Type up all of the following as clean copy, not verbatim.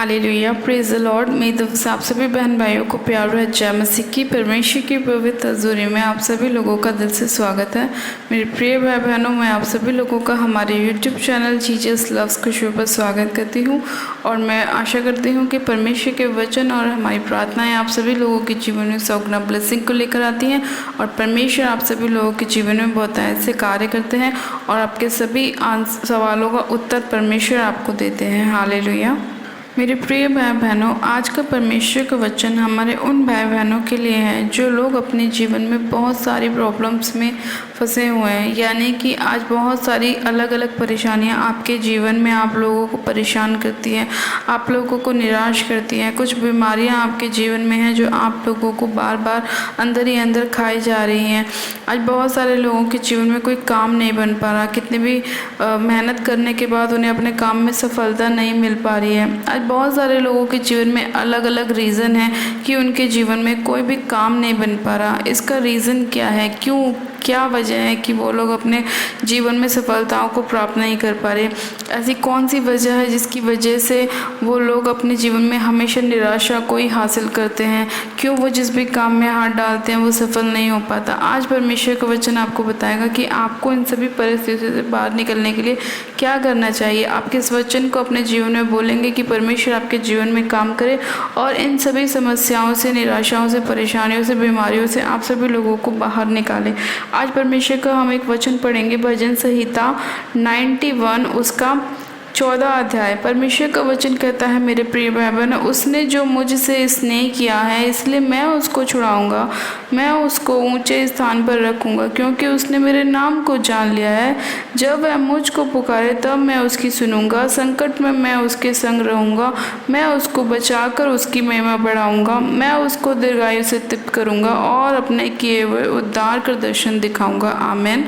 Hallelujah, praise the Lord. मेरी तरफ से आप सभी बहन भाइयों को प्यार और जय मसीह की परमेश्वर की पवित्र हजूरी में आप सभी लोगों का दिल से स्वागत है। मेरे प्रिय भाई बहनों, मैं आप सभी लोगों का हमारे यूट्यूब चैनल जीसस लव्स के शो पर स्वागत करती हूँ और मैं आशा करती हूँ कि परमेश्वर के वचन और हमारी प्रार्थनाएं आप सभी लोगों के जीवन में सौगुना ब्लेसिंग को लेकर आती हैं और परमेश्वर आप सभी लोगों के जीवन में बहुत ऐसे कार्य करते हैं और आपके सभी सवालों का उत्तर परमेश्वर आपको देते हैं। हालेलुया। मेरे प्रिय भाई बहनों, आज का परमेश्वर का वचन हमारे उन भाई बहनों के लिए है जो लोग अपने जीवन में बहुत सारी प्रॉब्लम्स में फंसे हुए हैं। यानी कि आज बहुत सारी अलग अलग परेशानियां आपके जीवन में आप लोगों को परेशान करती हैं, आप लोगों को निराश करती हैं। कुछ बीमारियां आपके जीवन में हैं जो आप लोगों को बार बार अंदर ही अंदर खाई जा रही हैं। आज बहुत सारे लोगों के जीवन में कोई काम नहीं बन पा रहा, कितनी भी मेहनत करने के बाद उन्हें अपने काम में सफलता नहीं मिल पा रही है। आज बहुत सारे लोगों के जीवन में अलग अलग रीज़न है कि उनके जीवन में कोई भी काम नहीं बन पा रहा। इसका रीज़न क्या है, क्या वजह है कि वो लोग अपने जीवन में सफलताओं को प्राप्त नहीं कर पा रहे? ऐसी कौन सी वजह है जिसकी वजह से वो लोग अपने जीवन में हमेशा निराशा को ही हासिल करते हैं? क्यों वो जिस भी काम में हाथ डालते हैं वो सफल नहीं हो पाता? आज परमेश्वर का वचन आपको बताएगा कि आपको इन सभी परिस्थितियों से बाहर निकलने के लिए क्या करना चाहिए। आप किस वचन को अपने जीवन में बोलेंगे कि परमेश्वर आपके जीवन में काम करे और इन सभी समस्याओं से, निराशाओं से, परेशानियों से, बीमारियों से आप सभी लोगों को बाहर निकाले। आज परमेश्वर का हम एक वचन पढ़ेंगे, भजन संहिता 91 उसका 14 अध्याय। परमेश्वर का वचन कहता है, मेरे प्रिय भाई बहन, उसने जो मुझसे स्नेह किया है इसलिए मैं उसको छुड़ाऊंगा, मैं उसको ऊंचे स्थान पर रखूंगा, क्योंकि उसने मेरे नाम को जान लिया है। जब वह मुझको पुकारे तब मैं उसकी सुनूंगा, संकट में मैं उसके संग रहूंगा, मैं उसको बचाकर उसकी महिमा बढ़ाऊंगा, मैं उसको दीर्घायु से तृप्त करूंगा और अपने किए हुए उद्धार का दर्शन दिखाऊंगा। आमीन।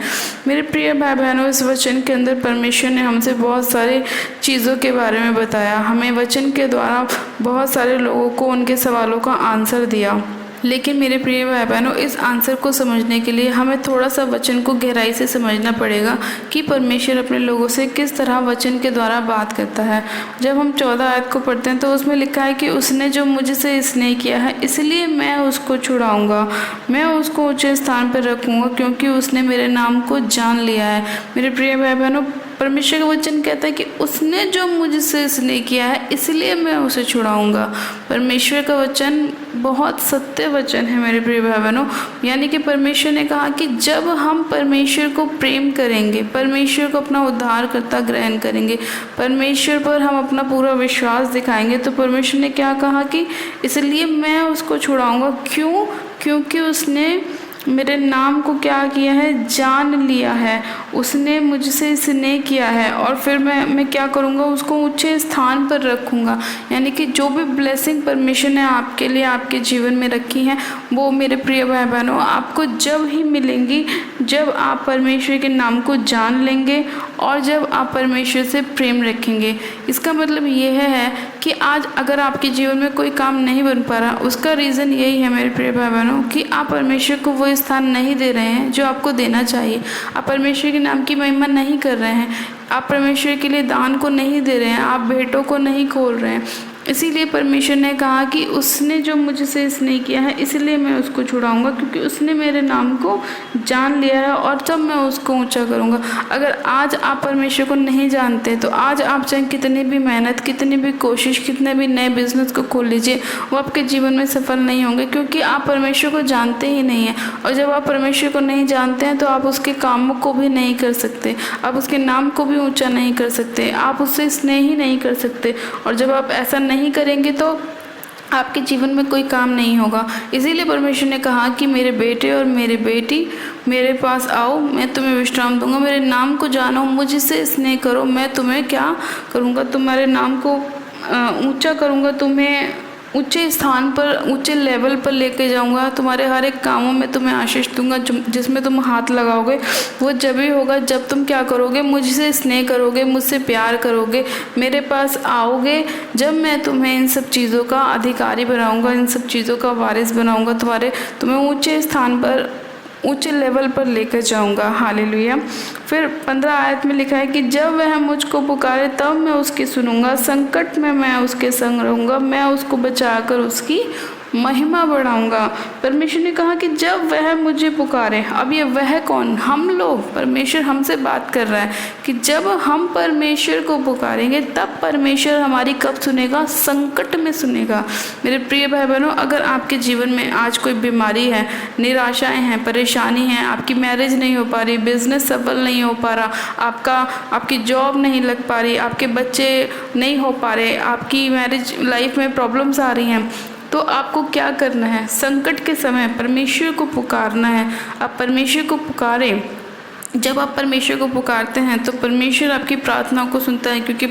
मेरे प्रिय भाई बहनों, इस वचन के अंदर परमेश्वर ने हमसे बहुत सारे चीज़ों के बारे में बताया। हमें वचन के द्वारा बहुत सारे लोगों को उनके सवालों का आंसर दिया। लेकिन मेरे प्रिय भाई बहनों, इस आंसर को समझने के लिए हमें थोड़ा सा वचन को गहराई से समझना पड़ेगा कि परमेश्वर अपने लोगों से किस तरह वचन के द्वारा बात करता है। जब हम 14 आयत को पढ़ते हैं तो उसमें लिखा है कि उसने जो मुझसे स्नेह किया है इसलिए मैं उसको छुड़ाऊंगा, मैं उसको ऊंचे स्थान पर रखूंगा, क्योंकि उसने मेरे नाम को जान लिया है। मेरे प्रिय भाई बहनों, परमेश्वर का वचन कहता है कि उसने जो मुझसे स्नेह किया है इसलिए मैं उसे छुड़ाऊंगा। परमेश्वर का वचन बहुत सत्य वचन है मेरे प्रिय भाई बहनों। यानी कि परमेश्वर ने कहा कि जब हम परमेश्वर को प्रेम करेंगे, परमेश्वर को अपना उद्धारकर्ता ग्रहण करेंगे, परमेश्वर पर हम अपना पूरा विश्वास दिखाएंगे, तो परमेश्वर ने क्या कहा कि इसलिए मैं उसको छुड़ाऊंगा। क्यों? क्योंकि उसने मेरे नाम को क्या किया है, जान लिया है, उसने मुझसे स्नेह किया है। और फिर मैं क्या करूँगा, उसको ऊंचे स्थान पर रखूँगा। यानी कि जो भी ब्लेसिंग परमेश्वर ने आपके लिए, आपके जीवन में रखी हैं, वो मेरे प्रिय भाई बहनों आपको जब ही मिलेंगी जब आप परमेश्वर के नाम को जान लेंगे और जब आप परमेश्वर से प्रेम रखेंगे। इसका मतलब यह है कि आज अगर आपके जीवन में कोई काम नहीं बन पा रहा, उसका रीज़न यही है मेरे प्रिय भाई बहनों कि आप परमेश्वर को वो स्थान नहीं दे रहे हैं जो आपको देना चाहिए। आप परमेश्वर के नाम की महिमा नहीं कर रहे हैं, आप परमेश्वर के लिए दान को नहीं दे रहे हैं, आप भेंटों को नहीं खोल रहे हैं। इसीलिए परमेश्वर ने कहा कि उसने जो मुझसे स्नेह किया है इसलिए मैं उसको छुड़ाऊंगा, क्योंकि उसने मेरे नाम को जान लिया है और तब मैं उसको ऊंचा करूंगा। अगर आज आप परमेश्वर को नहीं जानते तो आज आप चाहे कितनी भी मेहनत, कितनी भी कोशिश, कितने भी नए बिजनेस को खोल लीजिए, वो आपके जीवन में सफल नहीं होंगे, क्योंकि आप परमेश्वर को जानते ही नहीं हैं। और जब आप परमेश्वर को नहीं जानते हैं तो आप उसके कामों को भी नहीं कर सकते, आप उसके नाम को भी ऊँचा नहीं कर सकते, आप उससे स्नेह ही नहीं कर सकते। और जब आप ऐसा नहीं करेंगे तो आपके जीवन में कोई काम नहीं होगा। इसीलिए परमेश्वर ने कहा कि मेरे बेटे और मेरी बेटी मेरे पास आओ, मैं तुम्हें विश्राम दूंगा, मेरे नाम को जानो, मुझसे स्नेह करो, मैं तुम्हें क्या करूंगा, तुम्हारे नाम को ऊंचा करूंगा, तुम्हें ऊंचे स्थान पर, ऊंचे लेवल पर लेके जाऊंगा, तुम्हारे हर एक कामों में तुम्हें आशीष दूंगा। जिसमें तुम हाथ लगाओगे वो जब ही होगा जब तुम क्या करोगे, मुझसे स्नेह करोगे, मुझसे प्यार करोगे, मेरे पास आओगे, जब मैं तुम्हें इन सब चीज़ों का अधिकारी बनाऊंगा, इन सब चीज़ों का वारिस बनाऊंगा, तुम्हें ऊंचे स्थान पर ऊंचे लेवल पर लेकर जाऊंगा। हालेलुया। फिर 15 आयत में लिखा है कि जब वह मुझको पुकारे तब मैं उसकी सुनूंगा, संकट में मैं उसके संग रहूंगा, मैं उसको बचाकर उसकी महिमा बढ़ाऊंगा। परमेश्वर ने कहा कि जब वह मुझे पुकारे, अब ये वह कौन? हम लोग। परमेश्वर हमसे बात कर रहा है कि जब हम परमेश्वर को पुकारेंगे तब परमेश्वर हमारी कब सुनेगा? संकट में सुनेगा। मेरे प्रिय भाई बहनों, अगर आपके जीवन में आज कोई बीमारी है, निराशाएं हैं, परेशानी है, आपकी मैरिज नहीं हो पा रही, बिजनेस सफल नहीं हो पा रहा, आपकी जॉब नहीं लग पा रही, आपके बच्चे नहीं हो पा रहे, आपकी मैरिज लाइफ में प्रॉब्लम्स आ रही हैं, तो आपको क्या करना है? संकट के समय परमेश्वर को पुकारना है। आप परमेश्वर को पुकारें। जब आप परमेश्वर को पुकारते हैं तो परमेश्वर आपकी प्रार्थनाओं को सुनता है, क्योंकि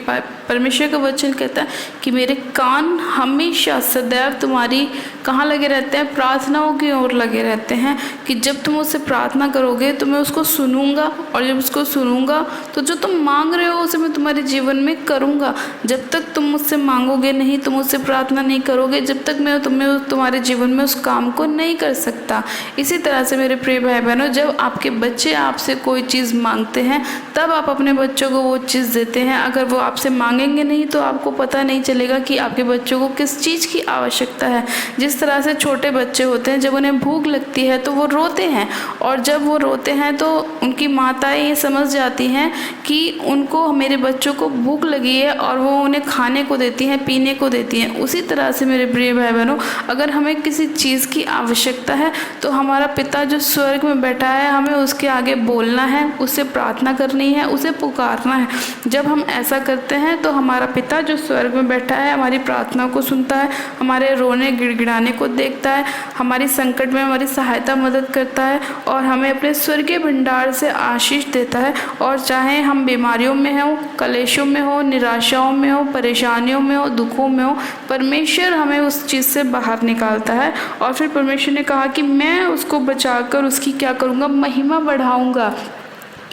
परमेश्वर का वचन कहता है कि मेरे कान हमेशा सदैव तुम्हारी कहाँ लगे रहते हैं? प्रार्थनाओं की ओर लगे रहते हैं, कि जब तुम उससे प्रार्थना करोगे तो मैं उसको सुनूंगा, और जब उसको सुनूंगा तो जो तुम मांग रहे हो उसे मैं तुम्हारे जीवन में करूंगा। जब तक तुम मुझसे मांगोगे नहीं, तुम मुझसे प्रार्थना नहीं करोगे, जब तक मैं तुम्हारे जीवन में उस काम को नहीं कर सकता। इसी तरह से मेरे प्रिय भाई बहनों, जब आपके बच्चे आपसे कोई चीज़ मांगते हैं तब आप अपने बच्चों को वो चीज़ देते हैं। अगर वो आपसे मांगेंगे नहीं तो आपको पता नहीं चलेगा कि आपके बच्चों को किस चीज़ की आवश्यकता है। जिस तरह से छोटे बच्चे होते हैं, जब उन्हें भूख लगती है तो वो रोते हैं, और जब वो रोते हैं तो उनकी माताएं ये समझ जाती हैं कि उनको, मेरे बच्चों को भूख लगी है, और वो उन्हें खाने को देती हैं, पीने को देती हैं। उसी तरह से मेरे प्रिय भाई बहनों, अगर हमें किसी चीज़ की आवश्यकता है तो हमारा पिता जो स्वर्ग में बैठा है, हमें उसके आगे बोलना है, उससे प्रार्थना करनी है, उसे पुकारना है। जब हम ऐसा करते हैं तो हमारा पिता जो स्वर्ग में बैठा है हमारी प्रार्थना को सुनता है, हमारे रोने गिड़गिड़ाने को देखता है, हमारी संकट में हमारी सहायता मदद करता है, और हमें अपने स्वर्गीय भंडार से आशीष देता है। और चाहे हम बीमारियों में हो, कलेशों में हो, निराशाओं में हो, परेशानियों में हो, दुखों में हो, परमेश्वर हमें उस चीज़ से बाहर निकालता है। और फिर परमेश्वर ने कहा कि मैं उसको बचाकर उसकी क्या करूँगा? महिमा बढ़ाऊँगा।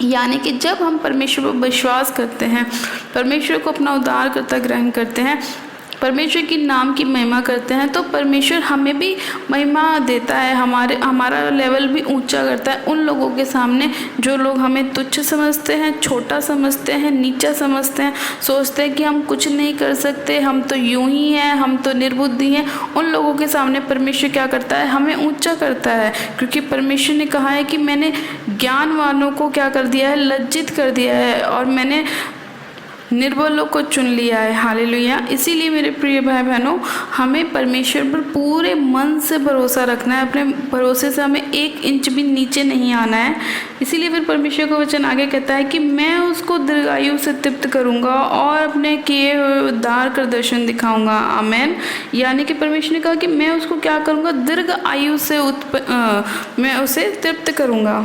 यानी कि जब हम परमेश्वर पर विश्वास करते हैं, परमेश्वर को अपना उद्धारकर्ता ग्रहण करते हैं, परमेश्वर की नाम की महिमा करते हैं, तो परमेश्वर हमें भी महिमा देता है, हमारा लेवल भी ऊंचा करता है उन लोगों के सामने जो लोग हमें तुच्छ समझते हैं, छोटा समझते हैं, नीचा समझते हैं, सोचते हैं कि हम कुछ नहीं कर सकते, हम तो यूं ही हैं, हम तो निर्बुद्धि हैं। उन लोगों के सामने परमेश्वर क्या करता है? हमें ऊंचा करता है, क्योंकि परमेश्वर ने कहा है कि मैंने ज्ञान वालों को क्या कर दिया है? लज्जित कर दिया है, और मैंने निर्बलों को चुन लिया है। हालेलुया। इसीलिए मेरे प्रिय भाई बहनों, हमें परमेश्वर पर पूरे मन से भरोसा रखना है। अपने भरोसे से हमें 1 इंच भी नीचे नहीं आना है। इसीलिए फिर परमेश्वर का वचन आगे कहता है कि मैं उसको दीर्घायु से तृप्त करूंगा और अपने किए हुए उद्धार का दर्शन दिखाऊंगा। आमेन। यानी कि परमेश्वर ने कहा कि मैं उसको क्या करूंगा? दीर्घ आयु से मैं उसे तृप्त करूंगा।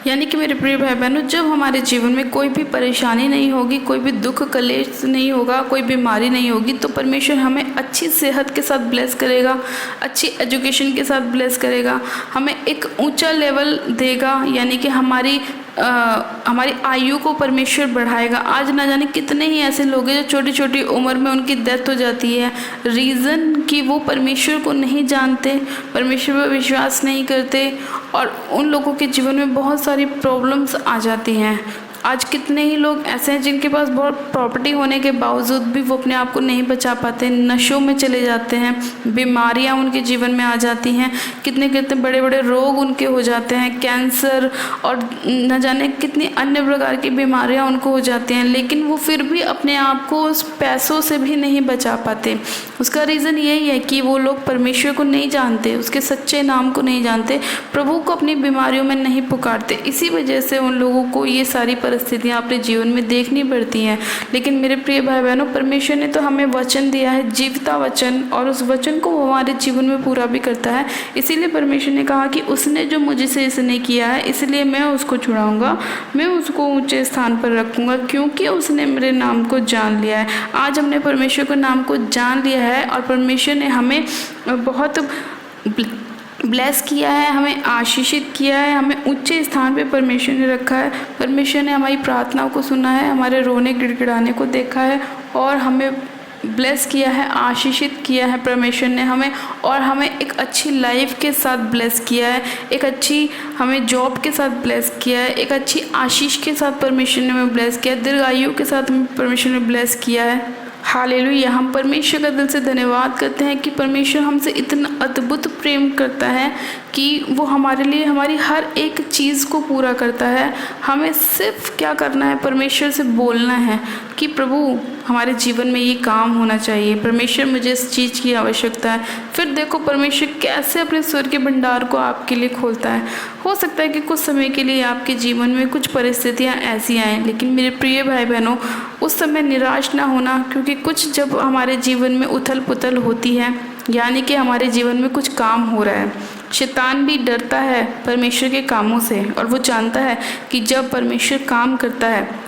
यानी कि मेरे प्रिय भाई बहनों, जब हमारे जीवन में कोई भी परेशानी नहीं होगी, कोई भी दुख कलेश नहीं होगा, कोई बीमारी नहीं होगी, तो परमेश्वर हमें अच्छी सेहत के साथ ब्लेस करेगा, अच्छी एजुकेशन के साथ ब्लेस करेगा, हमें एक ऊंचा लेवल देगा। यानी कि हमारी आयु को परमेश्वर बढ़ाएगा। आज ना जाने कितने ही ऐसे लोग हैं जो छोटी छोटी उम्र में उनकी डेथ हो जाती है। रीज़न कि वो परमेश्वर को नहीं जानते, परमेश्वर पर विश्वास नहीं करते, और उन लोगों के जीवन में बहुत सारी प्रॉब्लम्स आ जाती हैं। आज कितने ही लोग ऐसे हैं जिनके पास बहुत प्रॉपर्टी होने के बावजूद भी वो अपने आप को नहीं बचा पाते, नशों में चले जाते हैं, बीमारियां उनके जीवन में आ जाती हैं, कितने कितने बड़े बड़े रोग उनके हो जाते हैं, कैंसर और न जाने कितनी अन्य प्रकार की बीमारियां उनको हो जाती हैं, लेकिन वो फिर भी अपने आप को उस पैसों से भी नहीं बचा पाते। उसका रीज़न यही है कि वो लोग परमेश्वर को नहीं जानते, उसके सच्चे नाम को नहीं जानते, प्रभु को अपनी बीमारियों में नहीं पुकारते। इसी वजह से उन लोगों को ये सारी परिस्थितियां अपने जीवन में देखनी पड़ती हैं। लेकिन मेरे प्रिय भाई बहनों, परमेश्वर ने तो हमें वचन दिया है, जीवता वचन, और उस वचन को वो हमारे जीवन में पूरा भी करता है। इसीलिए परमेश्वर ने कहा कि उसने जो मुझसे इसने किया है, इसलिए मैं उसको छुड़ाऊंगा, मैं उसको ऊंचे स्थान पर रखूंगा, क्योंकि उसने मेरे नाम को जान लिया है। आज हमने परमेश्वर के नाम को जान लिया है, और परमेश्वर ने हमें बहुत ब्लेस किया है, हमें आशीषित किया है, हमें ऊंचे स्थान पे परमेश्वर ने रखा है। परमेश्वर ने हमारी प्रार्थनाओं को सुना है, हमारे रोने गिड़गिड़ाने को देखा है, और हमें ब्लेस किया है, आशीषित किया है परमेश्वर ने हमें, और हमें एक अच्छी लाइफ के साथ ब्लेस किया है, एक अच्छी हमें जॉब के साथ ब्लेस किया है, एक अच्छी आशीष के साथ परमेश्वर ने हमें ब्लेस किया है, दीर्घायु के साथ हमें परमेश्वर ने ब्लेस किया है। हालेलुया। हम परमेश्वर का दिल से धन्यवाद करते हैं कि परमेश्वर हमसे इतना अद्भुत प्रेम करता है कि वो हमारे लिए हमारी हर एक चीज़ को पूरा करता है। हमें सिर्फ क्या करना है, परमेश्वर से बोलना है कि प्रभु हमारे जीवन में ये काम होना चाहिए, परमेश्वर मुझे इस चीज़ की आवश्यकता है। फिर देखो परमेश्वर कैसे अपने स्वर्ग के भंडार को आपके लिए खोलता है। हो सकता है कि कुछ समय के लिए आपके जीवन में कुछ परिस्थितियाँ ऐसी आएँ, लेकिन मेरे प्रिय भाई बहनों, उस समय निराश ना होना, क्योंकि कुछ जब हमारे जीवन में उथल पुथल होती है, यानी कि हमारे जीवन में कुछ काम हो रहा है, शैतान भी डरता है परमेश्वर के कामों से, और वो जानता है कि जब परमेश्वर काम करता है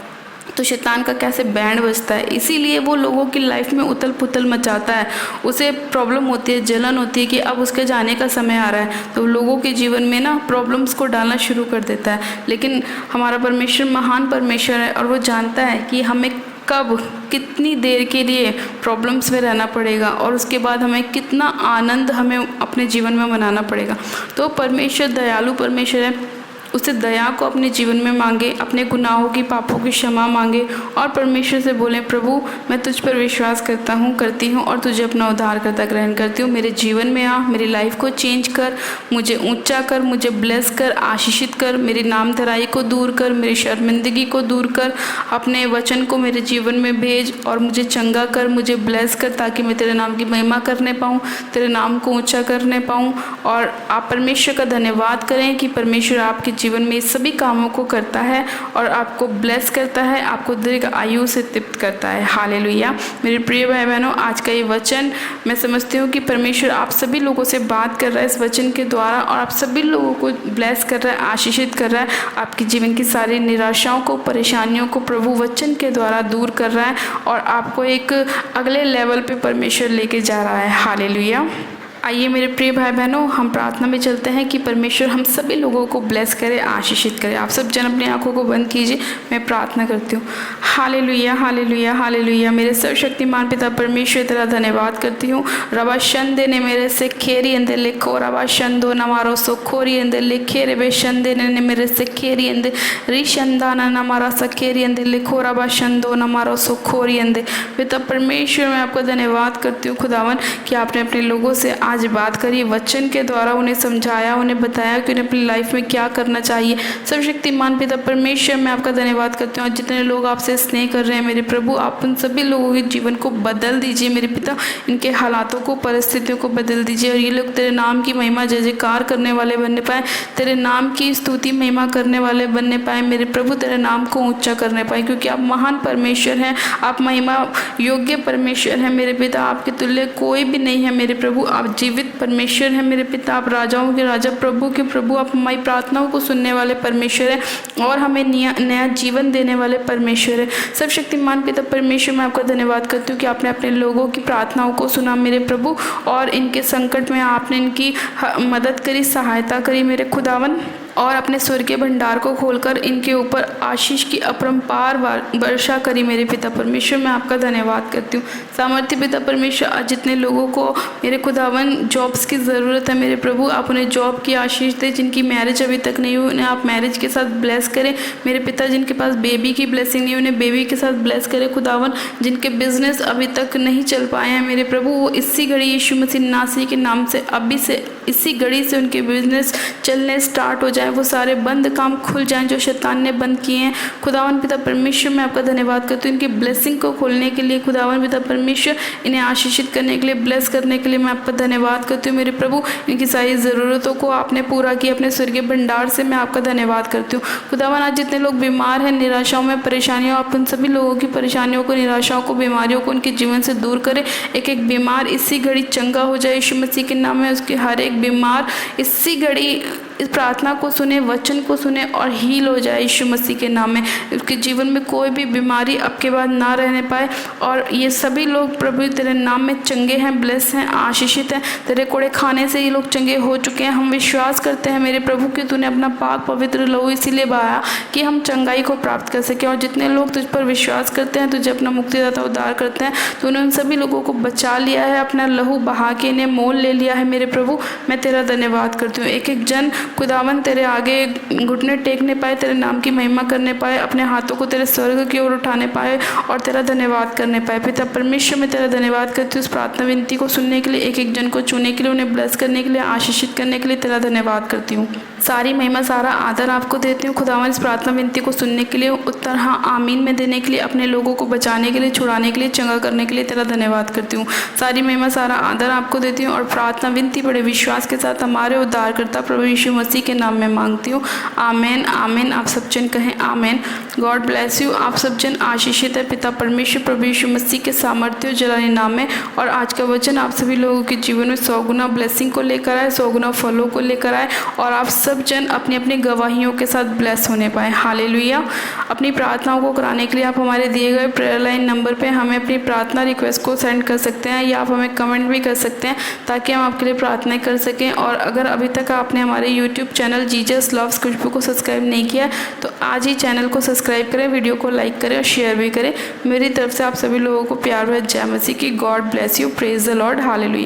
तो शैतान का कैसे बैंड बजता है। इसीलिए वो लोगों की लाइफ में उथल पुथल मचाता है, उसे प्रॉब्लम होती है, जलन होती है कि अब उसके जाने का समय आ रहा है, तो लोगों के जीवन में ना प्रॉब्लम्स को डालना शुरू कर देता है। लेकिन हमारा परमेश्वर महान परमेश्वर है, और वो जानता है कि हमें कब कितनी देर के लिए प्रॉब्लम्स में रहना पड़ेगा, और उसके बाद हमें कितना आनंद हमें अपने जीवन में मनाना पड़ेगा। तो परमेश्वर दयालु परमेश्वर है, उसे दया को अपने जीवन में मांगे, अपने गुनाहों की पापों की क्षमा मांगे, और परमेश्वर से बोले प्रभु मैं तुझ पर विश्वास करती हूँ और तुझे अपना उद्धारकर्ता ग्रहण करती हूँ। मेरे जीवन में आ, मेरी लाइफ को चेंज कर, मुझे ऊंचा कर, मुझे ब्लेस कर, आशीषित कर, मेरी नाम धराई को दूर कर, मेरी शर्मिंदगी को दूर कर, अपने वचन को मेरे जीवन में भेज और मुझे चंगा कर, मुझे ब्लेस कर, ताकि मैं तेरे नाम की महिमा करने पाऊँ, तेरे नाम को ऊँचा करने पाऊँ। और आप परमेश्वर का धन्यवाद करें कि परमेश्वर आपके जीवन में सभी कामों को करता है और आपको ब्लेस करता है, आपको दीर्घ आयु से तृप्त करता है। हालेलुया। मेरे प्रिय भाई बहनों, आज का ये वचन मैं समझती हूँ कि परमेश्वर आप सभी लोगों से बात कर रहा है इस वचन के द्वारा, और आप सभी लोगों को ब्लेस कर रहा है, आशीषित कर रहा है। आपके जीवन की सारी निराशाओं को, परेशानियों को प्रभु वचन के द्वारा दूर कर रहा है, और आपको एक अगले लेवल पे परमेश्वर लेके जा रहा है। हालेलुया। आइए मेरे प्रिय भाई बहनों, हम प्रार्थना में चलते हैं कि परमेश्वर हम सभी लोगों को ब्लेस करे, आशीषित करे। आप सब जन अपनी आंखों को बंद कीजिए, मैं प्रार्थना करती हूँ। Hallelujah, hallelujah, hallelujah. मेरे सर्वशक्तिमान पिता परमेश्वर तेरा धन्यवाद करती हूँ। रबा शंदे ने मेरे से खेरी अंदर लिखो, रबा शंदो नमारो सो खोरी अंदर लिखे, रे शंदे ने मेरे से खेरी अंदर रिशंदाना नमारा सखेरी अंदर लिखो, रबा शंदो नमारो सो खोरी अंदर। पिता परमेश्वर मैं आपका धन्यवाद करती हूँ खुदावन कि आपने अपने लोगों से आज बात करी, वचन के द्वारा उन्हें समझाया, उन्हें बताया कि उन्हें अपनी लाइफ में क्या करना चाहिए। सर्वशक्तिमान पिता परमेश्वर मैं आपका धन्यवाद करती हूँ। और जितने लोग आपसे स्नेह कर रहे हैं मेरे प्रभु, आप उन सभी लोगों के जीवन को बदल दीजिए मेरे पिता, इनके हालातों को, परिस्थितियों को बदल दीजिए, और ये लोग तेरे नाम की महिमा जय जयकार करने वाले बनने पाए, तेरे नाम की स्तुति महिमा करने वाले बनने पाए मेरे प्रभु, तेरे नाम को ऊँचा करने पाए, क्योंकि आप महान परमेश्वर हैं, आप महिमा योग्य परमेश्वर हैं मेरे पिता। आपके तुल्य कोई भी नहीं है मेरे प्रभु, आप जीवित परमेश्वर है मेरे पिता, आप राजाओं के राजा, प्रभु के प्रभु, आप हमारी प्रार्थनाओं को सुनने वाले परमेश्वर है और हमें नया जीवन देने वाले परमेश्वर है। सर्वशक्तिमान पिता परमेश्वर मैं आपका धन्यवाद करती हूँ कि आपने अपने लोगों की प्रार्थनाओं को सुना मेरे प्रभु, और इनके संकट में आपने इनकी मदद करी, सहायता करी मेरे खुदावन, और अपने स्वर्गीय भंडार को खोलकर इनके ऊपर आशीष की अपरंपार वर्षा करी मेरे पिता परमेश्वर मैं आपका धन्यवाद करती हूँ। सामर्थ्य पिता परमेश्वर, आज जितने लोगों को मेरे खुदावन जॉब्स की ज़रूरत है मेरे प्रभु, आप उन्हें जॉब की आशीष दें। जिनकी मैरिज अभी तक नहीं हुई उन्हें आप मैरिज के साथ ब्लेस करें मेरे पिता। जिनके पास बेबी की ब्लेसिंग नहीं, उन्हें बेबी के साथ ब्लेस करें खुदावन। जिनके बिजनेस अभी तक नहीं चल पाए हैं मेरे प्रभु, वो इसी घड़ी यीशु मसीह नासरी के नाम से अभी से इसी घड़ी से उनके बिजनेस चलने स्टार्ट हो जाए, वो सारे बंद काम खुल जाएं जो शैतान ने बंद किए हैं। खुदावन पिता परमेश्वर मैं आपका धन्यवाद करती हूँ इनकी ब्लेसिंग को खोलने के लिए। खुदावन पिता परमेश्वर इन्हें आशीषित करने के लिए, ब्लेस करने के लिए मैं आपका धन्यवाद करती हूँ मेरे प्रभु। इनकी सारी ज़रूरतों को आपने पूरा किया अपने स्वर्गीय भंडार से, मैं आपका धन्यवाद करती हूँ। खुदावन आज जितने लोग बीमार हैं, निराशाओं में, परेशानियों, आप उन सभी लोगों की परेशानियों को, निराशाओं को, बीमारियों को उनके जीवन से दूर करें। एक एक बीमार इसी घड़ी चंगा हो जाए यीशु मसीह के नाम में। उसके हर एक बीमार इसी घड़ी इस प्रार्थना को सुने, वचन को सुने और हील हो जाए यीशु मसीह के नाम में। उसके जीवन में कोई भी बीमारी आपके बाद ना रहने पाए और ये सभी लोग प्रभु तेरे नाम में चंगे हैं, ब्लेस हैं, आशीषित हैं। तेरे कोड़े खाने से ये लोग चंगे हो चुके हैं। हम विश्वास करते हैं मेरे प्रभु कि तूने अपना पाक पवित्र लहू इसीलिए बहाया कि हम चंगाई को प्राप्त कर सकें। और जितने लोग तुझ पर विश्वास करते हैं, तुझे अपना मुक्तिदाता उद्धार करते हैं, तूने उन सभी लोगों को बचा लिया है, अपना लहू बहा के इन्हें मोल ले लिया है। मेरे प्रभु मैं तेरा धन्यवाद करती हूँ। एक एक जन खुदावन तेरे आगे घुटने टेकने पाए, तेरे नाम की महिमा करने पाए, अपने हाथों को तेरे स्वर्ग की ओर उठाने पाए और तेरा धन्यवाद करने पाए। पिता परमेश्वर मैं तेरा धन्यवाद करती हूँ इस प्रार्थना विनती को सुनने के लिए, एक एक जन को चुनने के लिए, उन्हें ब्लेस करने के लिए, आशीषित करने के लिए तेरा धन्यवाद करती हूँ। सारी महिमा सारा आदर आपको देती हूँ खुदावन इस प्रार्थना विनती को सुनने के लिए, उत्तर हाँ आमीन में देने के लिए, अपने लोगों को बचाने के लिए, छुड़ाने के लिए, चंगा करने के लिए तेरा धन्यवाद करती हूँ। सारी महिमा सारा आदर आपको देती हूँ और प्रार्थना विनती बड़े विश्वास के साथ हमारे उद्धारकर्ता प्रभु यीशु मसीह के नाम में मांगती हूँ। आमेन आमेन। आप सब जन कहें आमेन। God bless you. आप सब जन आशीषित है पिता परमेश्वर प्रभु यीशु मसीह के सामर्थ्य और जलाने नाम में। और आज का वचन आप सभी लोगों के जीवन में 100 गुना ब्लेसिंग को लेकर आए, 100 गुना फलों को लेकर आए और आप सब जन अपनी अपनी गवाहियों के साथ ब्लेस होने पाए। हालेलुया। अपनी प्रार्थनाओं को कराने के लिए आप हमारे दिए गए प्रेयर लाइन नंबर पे हमें अपनी प्रार्थना रिक्वेस्ट को सेंड कर सकते हैं या आप हमें कमेंट भी कर सकते हैं ताकि हम आपके लिए प्रार्थनाएं कर सकें। और अगर अभी तक आपने हमारे यूट्यूब चैनल जीसस लव्स खुशबू को सब्सक्राइब नहीं किया तो आज ही चैनल को सब्सक्राइब करें, वीडियो को लाइक करें और शेयर भी करें। मेरी तरफ से आप सभी लोगों को प्यार भरी जय मसीह की। God bless you. Praise the Lord. Hallelujah.